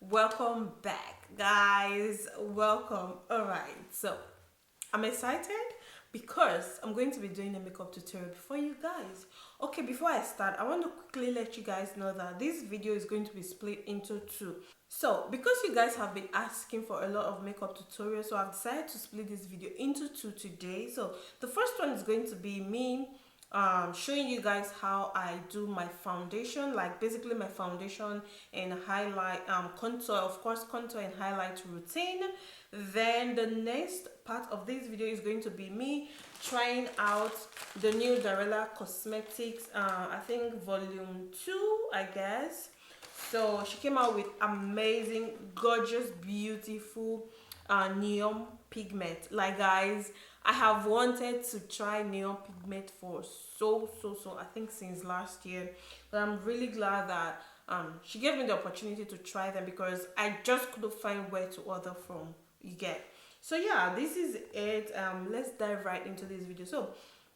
Welcome back, guys. Welcome. All right, so I'm excited because I'm going to be doing a makeup tutorial for you guys. Okay, before I start, I want to quickly let you guys know that this video is going to be split into two. So because you guys have been asking for a lot of makeup tutorials, so I've decided to split this video into two today. So the first one is going to be me showing you guys how I do my foundation, like basically my foundation and highlight, contour, of course, contour and highlight routine. Then the next part of this video is going to be me trying out the new Darella Cosmetics, I think volume 2, I guess. So she came out with amazing, gorgeous, beautiful neon pigment. Like, guys, I have wanted to try neon pigment for so I think since last year, but I'm really glad that she gave me the opportunity to try them because I just couldn't find where to order from. You get. So yeah, this is it. Let's dive right into this video. So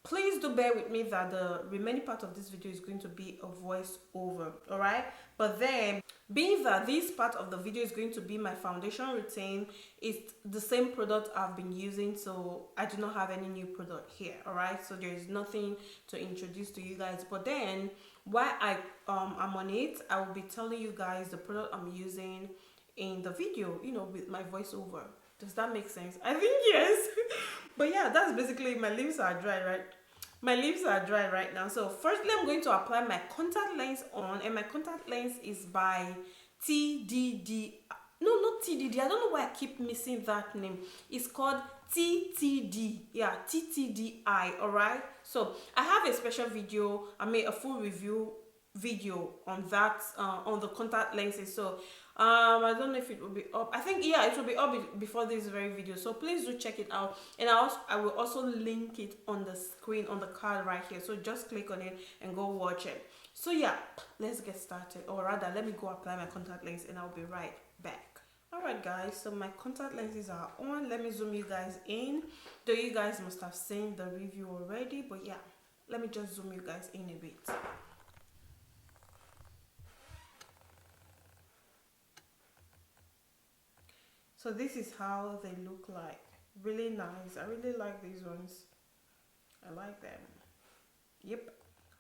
please do bear with me that the remaining part of this video is going to be a voice over, all right? But then, being that this part of the video is going to be my foundation routine, it's the same product I've been using, so I do not have any new product here, all right? So there is nothing to introduce to you guys. But then, while I'm on it, I will be telling you guys the product I'm using in the video, you know, with my voiceover. Does that make sense? I think yes. But yeah, that's basically, my lips are dry, right? My lips are dry right now. So firstly, I'm going to apply my contact lens on, and my contact lens is by TDD. No, not TDD. I don't know why I keep missing that name. It's called TTD. Yeah, TTDI. All right. So I have a special video. I made a full review video on that, on the contact lenses. So I don't know if it will be up. I think, yeah, it will be up before this very video, so please do check it out. And I will also link it on the screen, on the card right here, so just click on it and go watch it. So yeah, let's get started, or rather let me go apply my contact lens and I'll be right back. Alright guys, so my contact lenses are on. Let me zoom you guys in, though you guys must have seen the review already, but yeah, let me just zoom you guys in a bit. So this is how they look like. Really nice. I really like these ones. I like them. Yep.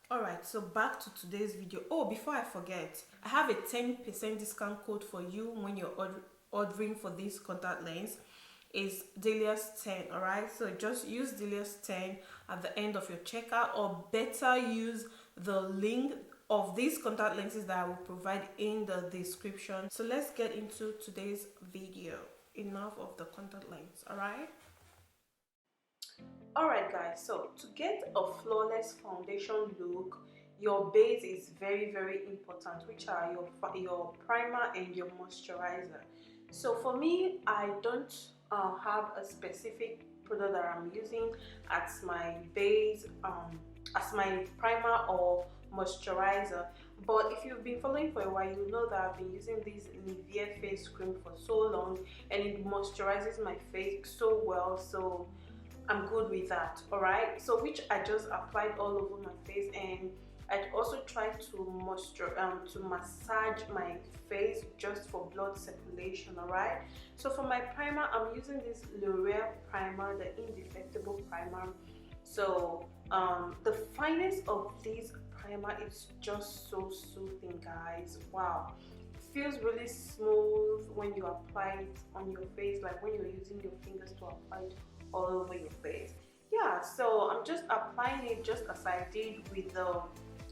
Alright, so back to today's video. Oh, before I forget, I have a 10% discount code for you when you're ordering for this contact lens. It's Dilias 10, alright? So just use Dilias 10 at the end of your checkout, or better use the link of these contact lenses that I will provide in the description. So let's get into today's video. Enough of the contact lens, alright guys, so to get a flawless foundation look, your base is very important, which are your primer and your moisturizer. So for me, I don't have a specific product that I'm using as my base, as my primer or moisturizer. But if you've been following for a while, you know that I've been using this Nivea face cream for so long, and it moisturizes my face so well, so I'm good with that. Alright, so which I just applied all over my face, and I also tried to massage my face just for blood circulation. Alright, so for my primer, I'm using this L'Oreal primer, the Indefectible primer. So the finest of these primer is just so soothing, guys. Wow, it feels really smooth when you apply it on your face, like when you're using your fingers to apply it all over your face. Yeah, so I'm just applying it just as I did with the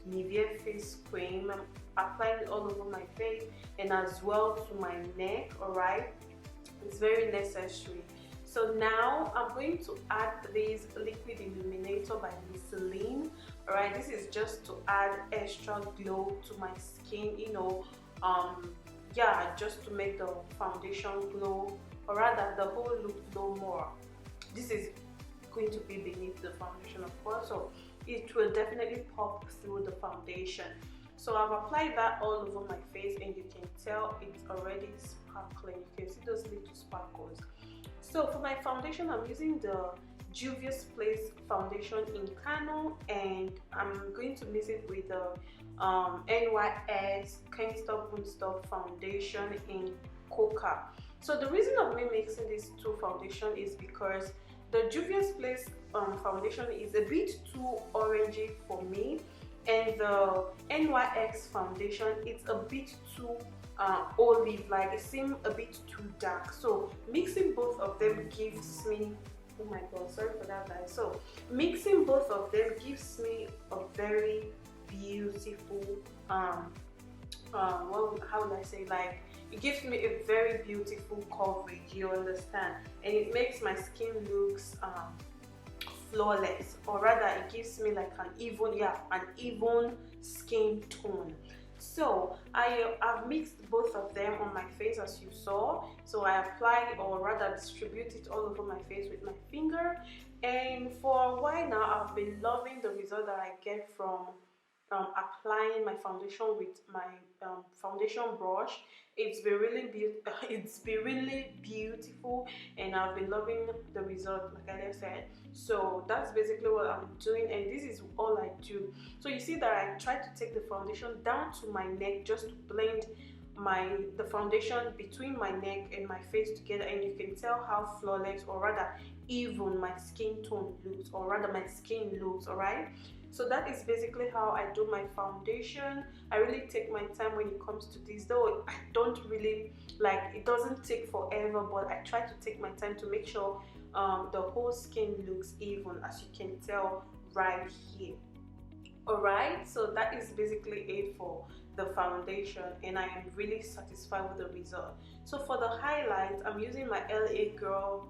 Nivea face cream. I'm applying it all over my face and as well to my neck. Alright, it's very necessary. So now I'm going to add this liquid illuminator by Celine. Alright, this is just to add extra glow to my skin, you know, yeah, just to make the foundation glow, or rather the whole look glow more. This is going to be beneath the foundation, of course, so it will definitely pop through the foundation. So I've applied that all over my face, and you can tell it's already sparkling. You can see those little sparkles. So for my foundation, I'm using the Juvia's Place foundation in Cano, and I'm going to mix it with the NYX Can't Stop Won't Stop foundation in Coca. So the reason of me mixing these two foundation is because the Juvia's Place foundation is a bit too orangey for me, and the NYX foundation it's a bit too olive, like it seems a bit too dark. So mixing both of them gives me, oh my god, sorry for that guys. So mixing both of them gives me a very beautiful how would I say, like it gives me a very beautiful coverage, you understand, and it makes my skin looks flawless, or rather it gives me like an even skin tone. So I've mixed both of them on my face as you saw. So I apply, or rather distribute it all over my face with my finger, and for a while now I've been loving the result that I get from applying my foundation with my foundation brush. It's been really beautiful, and I've been loving the result, like I said. So that's basically what I'm doing, and this is all I do. So you see that I try to take the foundation down to my neck just to blend the foundation between my neck and my face together, and you can tell how flawless, or rather even, my skin tone looks, or rather my skin looks. All right, so that is basically how I do my foundation. I really take my time when it comes to this, though I don't really like, it doesn't take forever, but I try to take my time to make sure the whole skin looks even, as you can tell right here. Alright, so that is basically it for the foundation, and I am really satisfied with the result. So for the highlights, I'm using my LA Girl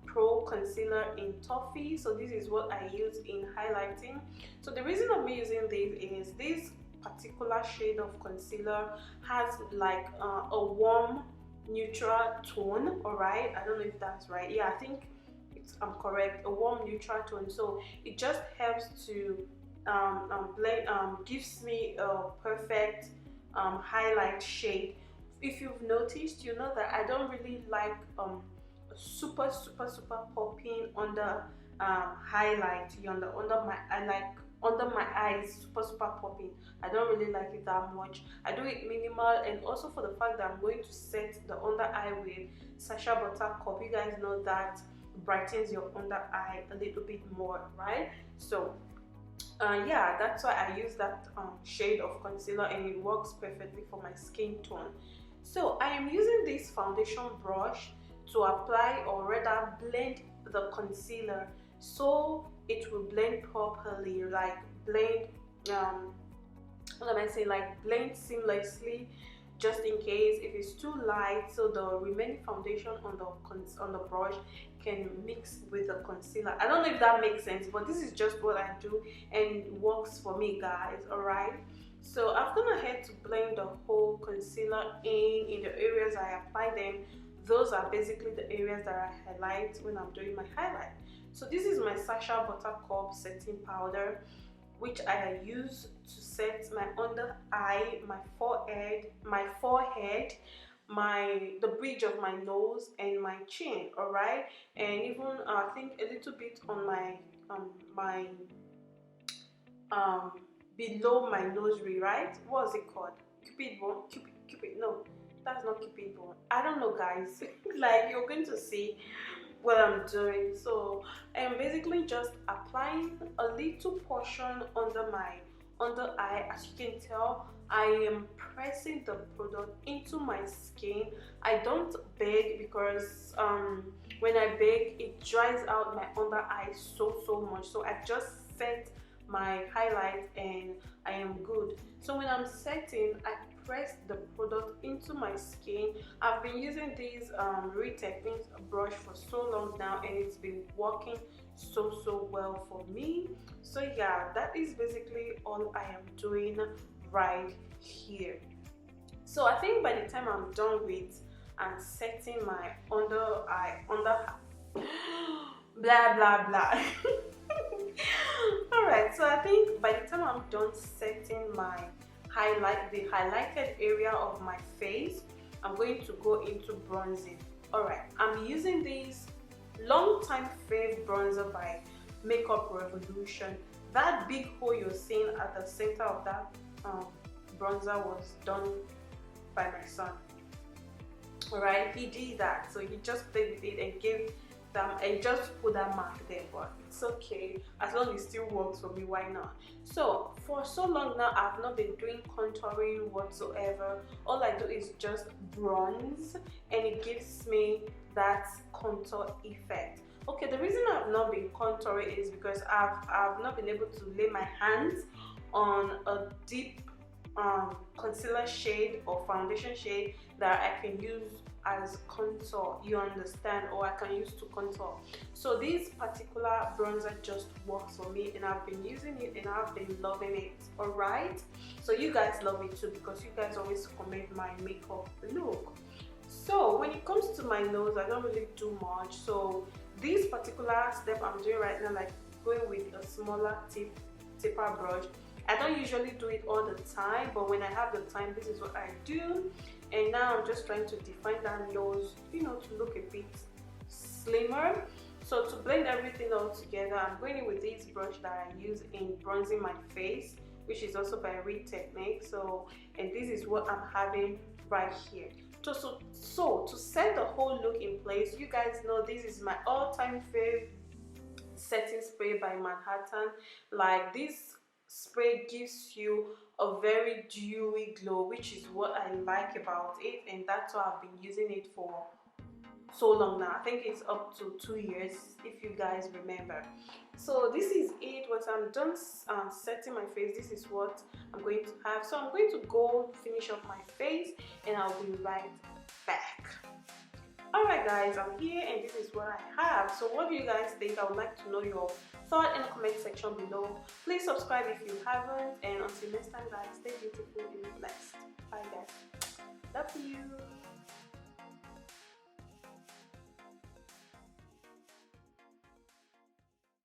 Pro Concealer in Toffee. So this is what I use in highlighting. So the reason of me using this is this particular shade of concealer has like a warm neutral tone. All right, I don't know if that's right. Yeah, I think I'm correct, a warm neutral tone. So it just helps to blend, gives me a perfect highlight shade. If you've noticed, you know that I don't really like super popping under highlight. Under my, I like under my eyes super popping. I don't really like it that much. I do it minimal, and also for the fact that I'm going to set the under eye with Sacha Buttercup. You guys know that brightens your under eye a little bit more, right? So yeah, that's why I use that shade of concealer, and it works perfectly for my skin tone. So I am using this foundation brush to apply, or rather blend, the concealer so it will blend properly, like blend what am I saying, like blend seamlessly, just in case if it's too light, so the remaining foundation on the brush can mix with the concealer. I don't know if that makes sense, but this is just what I do, and it works for me, guys. All right, so I've gone ahead to blend the whole concealer in the areas I apply them. Those are basically the areas that I highlight when I'm doing my highlight. So this is my Sacha Buttercup setting powder, which I use to set my under eye, my forehead, the bridge of my nose and my chin. All right, and even I think a little bit on my below my nose ring, right? What's it called? Cupid bone? Cupid? No, that's not cupid bone. I don't know, guys. Like, you're going to see what I'm doing. So I'm basically just applying a little portion under my under eye. As you can tell, I am pressing the product into my skin. I don't bake because when I bake, it dries out my under eye so much. So I just set my highlight and I am good. So when I'm setting, I press the product into my skin. I've been using this Techniques brush for so long now, and it's been working so well for me. So yeah, that is basically all I am doing right here. So I think by the time I'm done with and setting my under blah blah Alright, so I think by the time I'm done setting my the highlighted area of my face, I'm going to go into bronzing. Alright, I'm using this long time fave bronzer by Makeup Revolution. that big hole you're seeing at the center of that bronzer was done by my son. Alright, he did that, so he just played with it and gave them and just put that mark there, but it's okay as long as it still works for me, why not? So for so long now I've not been doing contouring whatsoever. All I do is just bronze and it gives me that contour effect. Okay, the reason I've not been contouring is because I've not been able to lay my hands on a deep concealer shade or foundation shade that I can use as contour, you understand, or I can use to contour. So this particular bronzer just works for me and I've been using it and I've been loving it. Alright, so you guys love it too because you guys always comment my makeup look. So when it comes to my nose, I don't really do much. So this particular step I'm doing right now, like going with a smaller taper brush, I don't usually do it all the time, but when I have the time, this is what I do. And now I'm just trying to define that nose, you know, to look a bit slimmer. So to blend everything all together, I'm going in with this brush that I use in bronzing my face, which is also by Reed Technique. So, and this is what I'm having right here. So to set the whole look in place, you guys know this is my all-time favorite setting spray by Manhattan. Like, this spray gives you a very dewy glow, which is what I like about it, and that's why I've been using it for so long now. I think it's up to 2 years if you guys remember. So this is it. Once I'm done setting my face, this is what I'm going to have. So I'm going to go finish up my face and I'll be right back. Alright guys, I'm here and this is what I have. So what do you guys think? I would like to know your thought in the comment section below. Please subscribe if you haven't, and until next time guys, stay beautiful and blessed. Bye guys. Love you.